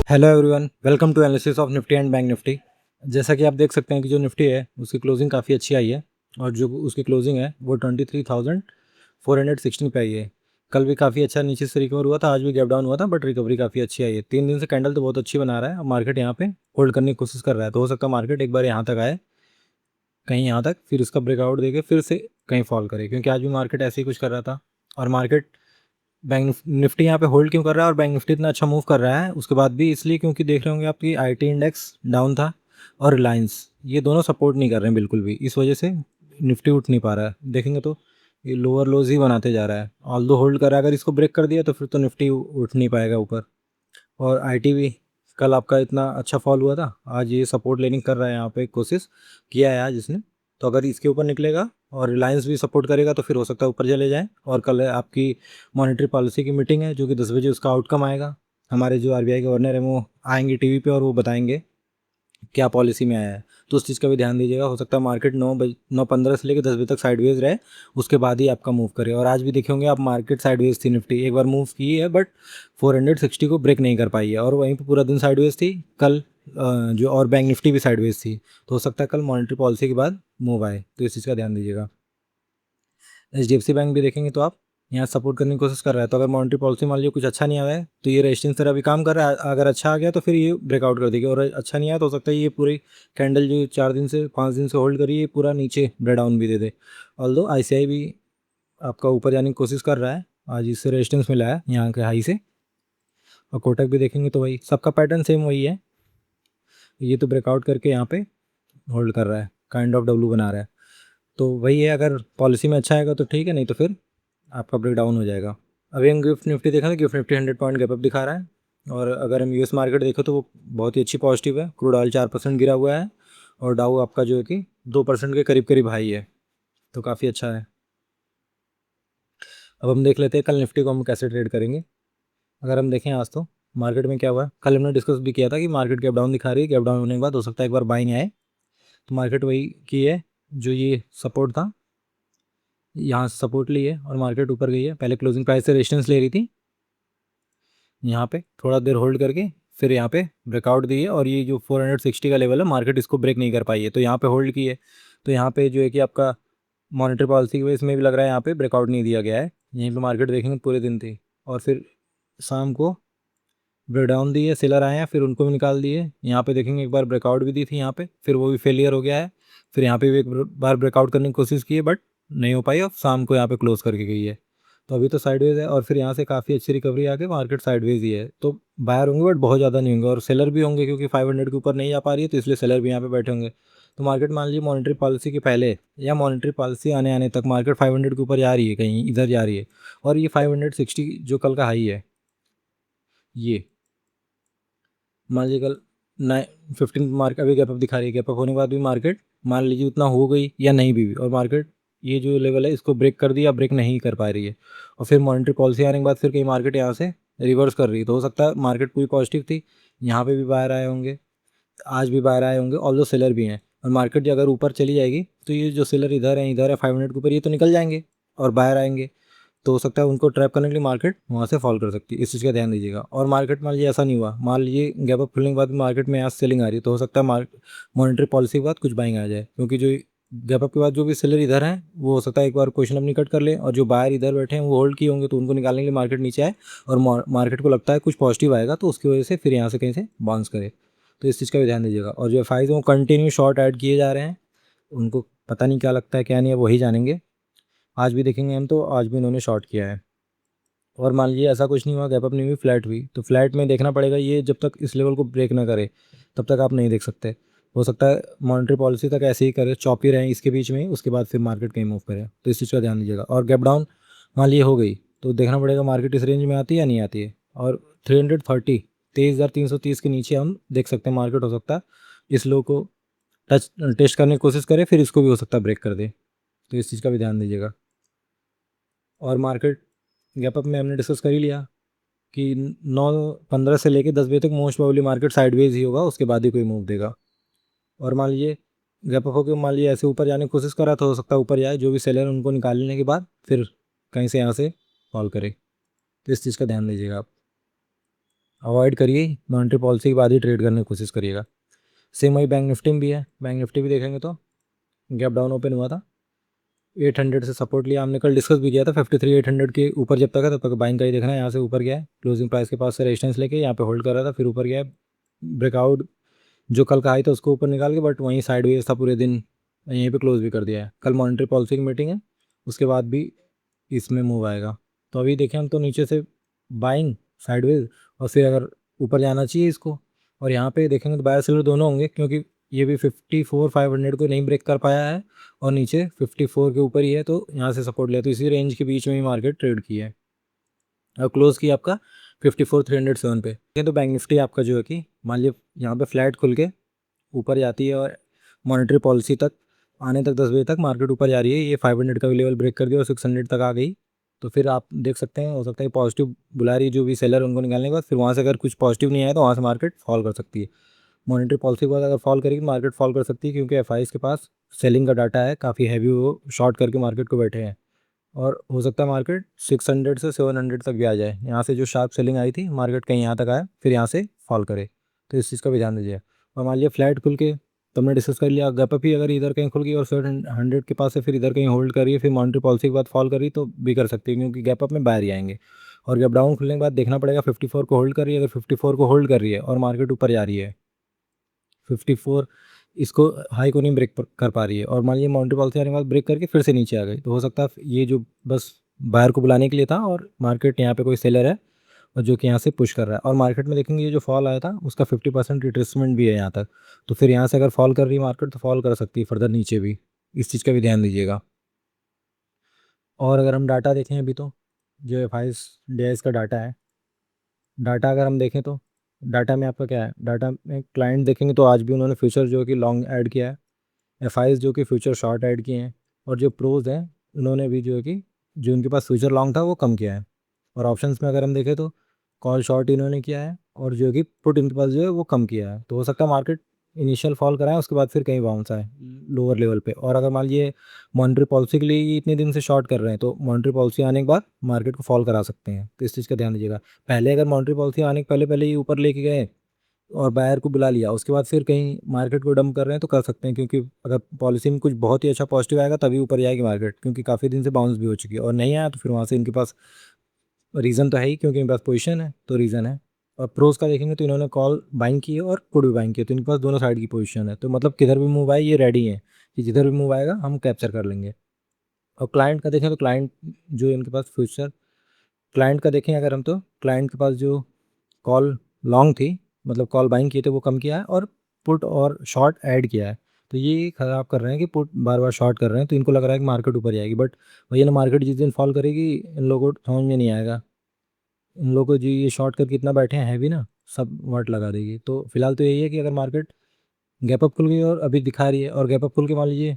Hello everyone, welcome to analysis of Nifty and bank Nifty. जैसा कि आप देख सकते हैं कि जो निफ्टी है उसकी क्लोजिंग काफ़ी अच्छी आई है और जो उसकी क्लोजिंग है वो 23,416 पे आई है। कल भी काफ़ी अच्छा नीचे से रिकवर हुआ था, आज भी गैप डाउन हुआ था, बट रिकवरी काफ़ी अच्छी आई है। 3 दिन से कैंडल तो बहुत अच्छी बना रहा है और मार्केट यहाँ पे होल्ड करने की कोशिश कर रहा है। तो हो सकता है मार्केट एक बार यहाँ तक आए, कहीं यहाँ तक, फिर उसका ब्रेकआउट देके फिर से कहीं फॉल करे, क्योंकि आज भी मार्केट ऐसे ही कुछ कर रहा था। और मार्केट बैंक निफ्टी यहाँ पे होल्ड क्यों कर रहा है और बैंक निफ्टी इतना अच्छा मूव कर रहा है उसके बाद भी, इसलिए क्योंकि देख रहे होंगे आपकी आईटी इंडेक्स डाउन था और रिलायंस, ये दोनों सपोर्ट नहीं कर रहे हैं बिल्कुल भी। इस वजह से निफ्टी उठ नहीं पा रहा है। देखेंगे तो ये लोअर लोज ही बनाते जा रहा है। ऑल दो होल्ड कर रहा है, अगर इसको ब्रेक कर दिया तो फिर तो निफ्टी उठ नहीं पाएगा ऊपर। और आईटी भी कल आपका इतना अच्छा फॉल हुआ था, आज ये सपोर्ट लेने कर रहा है, यहाँ पे कोशिश किया है आज इसने। तो अगर इसके ऊपर निकलेगा और रिलायंस भी सपोर्ट करेगा तो फिर हो सकता है ऊपर चले जाए। और कल आपकी मॉनेटरी पॉलिसी की मीटिंग है जो कि 10 बजे उसका आउटकम आएगा। हमारे जो आरबीआई गवर्नर है वो आएंगे टीवी पे और वो बताएंगे क्या पॉलिसी में आया है। तो उस चीज़ का भी ध्यान दीजिएगा। हो सकता है मार्केट 9:15 से लेकर 10 बजे तक साइडवेज रहे, उसके बाद ही आपका मूव करे। और आज भी देखे होंगे आप, मार्केट साइडवेज थी, निफ्टी एक बार मूव की है बट 460 को ब्रेक नहीं कर पाई है और वहीं पर पूरा दिन साइडवेज थी कल। जो और बैंक निफ्टी भी साइडवेज थी। तो हो सकता है कल मॉनेटरी पॉलिसी के बाद मूव आए, तो इस चीज़ का ध्यान दीजिएगा। एचडीएफसी बैंक भी देखेंगे तो आप यहाँ सपोर्ट करने की कोशिश कर रहा है। तो अगर मॉनेटरी पॉलिसी मान लीजिए कुछ अच्छा नहीं आया है तो ये रेजिस्टेंस तरह अभी काम कर रहा है। अगर अच्छा आ गया तो फिर ये ब्रेकआउट कर देगी, और अच्छा नहीं आया तो हो सकता है ये पूरी कैंडल जो 4 दिन से 5 दिन से होल्ड करी है पूरा नीचे ब्रेक डाउन भी दे दे। ऑल्दो आईसीआई भी आपका ऊपर जाने की कोशिश कर रहा है, आज इससे रेजिस्टेंस मिला है यहाँ के हाई से। और कोटक भी देखेंगे तो वही सबका पैटर्न सेम वही है। ये तो ब्रेकआउट करके यहाँ पे होल्ड कर रहा है, काइंड ऑफ डब्लू बना रहा है। तो वही है, अगर पॉलिसी में अच्छा आएगा तो ठीक है, नहीं तो फिर आपका ब्रेक डाउन हो जाएगा। अभी हम गिफ्ट निफ्टी देखा तो gift Nifty 100 point gap up दिखा रहा है। और अगर हम यूएस मार्केट देखें तो वो बहुत ही अच्छी पॉजिटिव है। क्रूड ऑयल 4% गिरा हुआ है और डाउ आपका जो है कि 2% के करीब करीब हाई है, तो काफ़ी अच्छा है। अब हम देख लेते हैं कल निफ्टी को हम कैसे ट्रेड करेंगे। अगर हम देखें आज तो मार्केट में क्या हुआ है, कल हमने डिस्कस भी किया था कि मार्केट गैप डाउन दिखा रही है, गैप डाउन होने के बाद हो सकता है एक बार बाइंग आए। तो मार्केट वही की है, जो ये सपोर्ट था यहाँ से सपोर्ट ली है और मार्केट ऊपर गई है। पहले क्लोजिंग प्राइस से रेजिस्टेंस ले रही थी, यहाँ पे थोड़ा देर होल्ड करके फिर यहाँ पे ब्रेकआउट दी है। और ये जो 460 का लेवल है, मार्केट इसको ब्रेक नहीं कर पाई है, तो यहाँ पे होल्ड की है। तो यहाँ पे जो है कि आपका मॉनेटरी पॉलिसी की वजह से भी लग रहा है यहाँ पे ब्रेकआउट नहीं दिया गया है। यहीं पे मार्केट देखेंगे पूरे दिन थी और फिर शाम को ब्रेक डाउन दी है, सेलर आए हैं फिर उनको भी निकाल दिए। यहाँ पे देखेंगे एक बार ब्रेकआउट भी दी थी यहाँ पे, फिर वो भी फेलियर हो गया है। फिर यहाँ पे भी एक बार ब्रेकआउट करने की कोशिश की है बट नहीं हो पाई और शाम को यहाँ पे क्लोज करके गई है। तो अभी तो साइडवेज है और फिर यहाँ से काफ़ी अच्छी रिकवरी आके मार्केट साइडवेज ही है। तो बायर होंगे बट बहुत ज़्यादा नहीं होंगे और सेलर भी होंगे, क्योंकि 500 के ऊपर नहीं जा पा रही है तो इसलिए सेलर भी यहाँ पे बैठे होंगे। तो मार्केट मान लीजिए मॉनेटरी पॉलिसी के पहले या मॉनेटरी पॉलिसी आने आने तक मार्केट 500 के ऊपर जा रही है, कहीं इधर जा रही है। और ये 560 जो कल का हाई है, ये मान लीजिए कल 9:15 मार्केट अभी गैप अप दिखा रही है। गैप अप होने के बाद भी मार्केट मान लीजिए उतना हो गई या नहीं भी और मार्केट ये जो लेवल है इसको ब्रेक कर दिया, ब्रेक नहीं कर पा रही है। और फिर मॉनेटरी पॉलिसी आने के बाद फिर कहीं मार्केट यहाँ से रिवर्स कर रही है, तो हो सकता है मार्केट पूरी पॉजिटिव थी, यहाँ पे भी बाहर आए होंगे, आज भी बाहर आए होंगे, ऑल दो सेलर भी हैं। और मार्केट जो अगर ऊपर चली जाएगी तो ये जो सेलर इधर है 500 के ऊपर, ये तो निकल जाएंगे और बाहर आएंगे। तो हो सकता है उनको ट्रैप करने के लिए मार्केट वहाँ से फॉल कर सकती है, इस चीज़ का ध्यान दीजिएगा। और मार्केट मान लीजिए ऐसा नहीं हुआ, मान लीजिए गैप अप खुलने के बाद भी मार्केट में यहाँ सेलिंग आ रही है, तो हो सकता है मॉनेटरी पॉलिसी के बाद कुछ बाइंग आ जाए, क्योंकि जो गैप अप के बाद जो भी सेलर इधर हैं वो हो सकता है एक बार क्वेश्चन अपनी कट कर ले, और जो बाहर इधर बैठे हैं वो होल्ड किए होंगे तो उनको निकालने के लिए मार्केट नीचे आए और मार्केट को लगता है कुछ पॉजिटिव आएगा तो उसकी वजह से फिर यहाँ से कहीं से बाउंस करे। तो इस चीज़ का भी ध्यान दीजिएगा। और जो एफआईज वो कंटिन्यू शॉर्ट ऐड किए जा रहे हैं, उनको पता नहीं क्या लगता है क्या नहीं है, वही जानेंगे। आज भी देखेंगे हम, तो आज भी इन्होंने शॉर्ट किया है। और मान लीजिए ऐसा कुछ नहीं हुआ, गैप अप नहीं हुई, फ्लैट हुई, तो फ्लैट में देखना पड़ेगा, ये जब तक इस लेवल को ब्रेक ना करे तब तक आप नहीं देख सकते। हो सकता है मॉनेटरी पॉलिसी तक ऐसे ही करे, चौपी रहें इसके बीच में, उसके बाद फिर मार्केट कहीं मूव करे, तो इस चीज़ का ध्यान दीजिएगा। और गैप डाउन मान लीजिए हो गई तो देखना पड़ेगा मार्केट इस रेंज में आती है या नहीं आती है। और 330 23,330 के नीचे हम देख सकते हैं मार्केट हो सकता है इस लो को टेस्ट करने की कोशिश करे, फिर इसको भी हो सकता है ब्रेक कर दे, तो इस चीज़ का भी ध्यान दीजिएगा। और मार्केट गैप अप में हमने डिस्कस कर ही लिया कि 9:15 से लेकर 10 बजे तक मोस्ट प्रोबेबली मार्केट साइडवेज ही होगा, उसके बाद ही कोई मूव देगा। और मान लीजिए गैप अप होकर मान लीजिए ऐसे ऊपर जाने की कोशिश कर रहा तो हो सकता है ऊपर जाए, जो भी सेलर उनको निकालने के बाद फिर कहीं से यहाँ से कॉल करे, तो इस चीज़ का ध्यान दीजिएगा आप। अवॉइड करिए, मॉनेटरी पॉलिसी के बाद ही ट्रेड करने की कोशिश करिएगा। सेम वही बैंक निफ्टी में भी है। बैंक निफ्टी भी देखेंगे तो गैप डाउन ओपन हुआ था, 800 से सपोर्ट लिया, हमने कल डिस्कस भी किया था। 53,800 के ऊपर जब तक है तब तक बाइंग का ही देखना है। यहाँ से ऊपर गया है, क्लोजिंग प्राइस के पास से रेजिस्टेंस लेके यहाँ पे होल्ड कर रहा था, फिर ऊपर गया है, ब्रेकआउट जो कल का हाई था उसको ऊपर निकाल के, बट वहीं साइडवेज था पूरे दिन, यहीं पे क्लोज भी कर दिया है। कल मॉनेटरी पॉलिसी की मीटिंग है, उसके बाद भी इसमें मूव आएगा। तो अभी देखें हम तो नीचे से बाइंग साइडवेज, और फिर अगर ऊपर जाना चाहिए इसको, और यहाँ पे देखेंगे तो बायर सेलर दोनों होंगे, क्योंकि ये भी 54,500 को नहीं ब्रेक कर पाया है और नीचे 54 के ऊपर ही है, तो यहाँ से सपोर्ट लिया, तो इसी रेंज के बीच में ही मार्केट ट्रेड की है और क्लोज किया आपका 54,307 पे। तो बैंक निफ्टी आपका जो है कि मान लीजिए यहाँ पे फ्लैट खुल के ऊपर जाती है और मॉनेटरी पॉलिसी तक आने तक 10 बजे तक मार्केट ऊपर जा रही है, ये 500 का भी लेवल ब्रेक कर दिया और 600 तक आ गई, तो फिर आप देख सकते हैं, हो सकता है पॉजिटिव बुला रही जो भी सेलर उनको निकालने के बाद, फिर वहाँ से अगर कुछ पॉजिटिव नहीं आया तो वहाँ से मार्केट फॉल कर सकती है। मॉनेटरी पॉलिसी के बाद अगर फॉल करेगी मार्केट फॉल कर सकती है, क्योंकि एफ के पास सेलिंग का डाटा है काफ़ी हैवी, वो शॉर्ट करके मार्केट को बैठे हैं, और हो सकता है मार्केट 600 से 700 तक भी आ जाए। यहाँ से जो शार्प सेलिंग आई थी मार्केट कहीं यहाँ तक आया, फिर यहाँ से फॉल करे, तो इस चीज़ का भी ध्यान दीजिए। और मान लिया फ्लैट खुल के, तो हमने डिस्कस कर लिया, गैप अप ही अगर इधर कहीं खुल गई और 700 के पास से फिर इधर कहीं होल्ड करिए, फिर मॉनेटरी पॉलिसी के बाद फॉल करी तो भी कर सकती है, क्योंकि गैप अप में बाहर ही आएंगे। और गैप डाउन खुलने के बाद देखना पड़ेगा 54 को होल्ड कर रही है, अगर 54 को होल्ड कर रही है और मार्केट ऊपर जा रही है, 54 इसको हाई को नहीं ब्रेक कर पा रही है, और मान लीजिए मॉनेटरी पॉलिसी आने के बाद ब्रेक करके फिर से नीचे आ गई, तो हो सकता है ये जो बस बायर को बुलाने के लिए था, और मार्केट यहाँ पे कोई सेलर है और जो कि यहाँ से पुश कर रहा है। और मार्केट में देखेंगे ये जो फॉल आया था उसका 50% रिट्रेसमेंट भी है यहाँ तक, तो फिर यहाँ से अगर फॉल कर रही है मार्केट तो फॉल कर सकती है फर्दर नीचे भी, इस चीज़ का भी ध्यान दीजिएगा। और अगर हम डाटा देखें अभी तो जो एफ आई डी का डाटा है, डाटा अगर हम देखें तो डाटा में आपका क्या है, डाटा में क्लाइंट देखेंगे तो आज भी उन्होंने फ्यूचर जो कि लॉन्ग ऐड किया है, एफ जो कि फ्यूचर शॉर्ट ऐड किए हैं, और जो प्रोज हैं उन्होंने भी जो है कि जो उनके पास फ्यूचर लॉन्ग था वो कम किया है। और ऑप्शंस में अगर हम देखें तो कॉल शॉर्ट इन्होंने किया है, और जो कि पुट इनके पास जो है वो कम किया है, तो हो सकता है मार्केट इनिशियल फॉल कराए उसके बाद फिर कहीं बाउंस आए लोअर लेवल पे। और अगर मान लीजिए मॉनेटरी पॉलिसी के लिए ये इतने दिन से शॉर्ट कर रहे हैं, तो मॉनेटरी पॉलिसी आने के बाद मार्केट को फॉल करा सकते हैं, तो इस चीज़ का ध्यान दीजिएगा। पहले अगर मॉनेटरी पॉलिसी आने के पहले पहले ही ऊपर लेके गए और बायर को बुला लिया, उसके बाद फिर कहीं मार्केट को डंप कर रहे हैं तो कर सकते हैं, क्योंकि अगर पॉलिसी में कुछ बहुत ही अच्छा पॉजिटिव आएगा तभी ऊपर जाएगी मार्केट, क्योंकि काफ़ी दिन से बाउंस भी हो चुकी है, और नहीं आया तो फिर वहाँ से इनके पास रीज़न तो है ही, क्योंकि इनके पास पोजीशन है तो रीज़न है। और प्रोज का देखेंगे तो इन्होंने कॉल बाइंग की है और पुट भी बाइंग की है, तो इनके पास दोनों साइड की पोजीशन है, तो मतलब किधर भी मूव आए ये रेडी है कि जिधर भी मूव आएगा हम कैप्चर कर लेंगे। और क्लाइंट का देखें तो क्लाइंट जो इनके पास फ्यूचर, क्लाइंट का देखें अगर हम तो क्लाइंट के पास जो कॉल लॉन्ग थी, मतलब कॉल बाइंग किए थे वो कम किया है, और पुट और शॉर्ट ऐड किया है, तो ये ख़राब कर रहे हैं कि पुट बार बार शॉर्ट कर रहे हैं, तो इनको लग रहा है कि मार्केट ऊपर जाएगी, बट वही ना, मार्केट जिस दिन फॉल करेगी इन लोगों को समझ में नहीं आएगा, इन लोगों को जो ये शॉर्ट करके इतना बैठे हैं हैवी ना, सब वर्ट लगा देगी। तो फिलहाल तो यही है कि अगर मार्केट गैप अप खुल गई और अभी दिखा रही है, और गैप अप खुल के मान लीजिए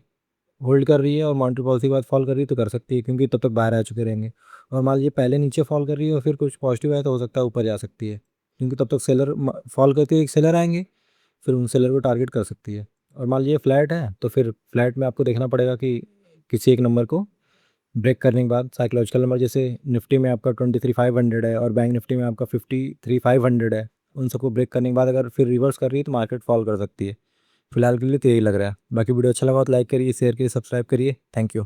होल्ड कर रही है और मॉनेटरी पॉलिसी के बाद फॉल कर रही है तो कर सकती है, क्योंकि तब तक बाहर आ चुके रहेंगे। और मान लीजिए पहले नीचे फॉल कर रही है और फिर कुछ पॉजिटिव है तो हो सकता है ऊपर जा सकती है, क्योंकि तब तक सेलर फॉल करके एक सेलर आएंगे, फिर उन सेलर को टारगेट कर सकती है। और मान लीजिए फ्लैट है तो फिर फ्लैट में आपको देखना पड़ेगा कि किसी एक नंबर को ब्रेक करने के बाद साइकोलॉजिकल नंबर, जैसे निफ्टी में आपका 23,500 है और बैंक निफ्टी में आपका 53,500 है, उन सबको ब्रेक करने के बाद अगर फिर रिवर्स कर रही है तो मार्केट फॉल कर सकती है। फिलहाल के लिए तो यही लग रहा है। बाकी वीडियो अच्छा लगा तो लाइक करिए, शेयर करिए, सब्सक्राइब करिए। Thank you.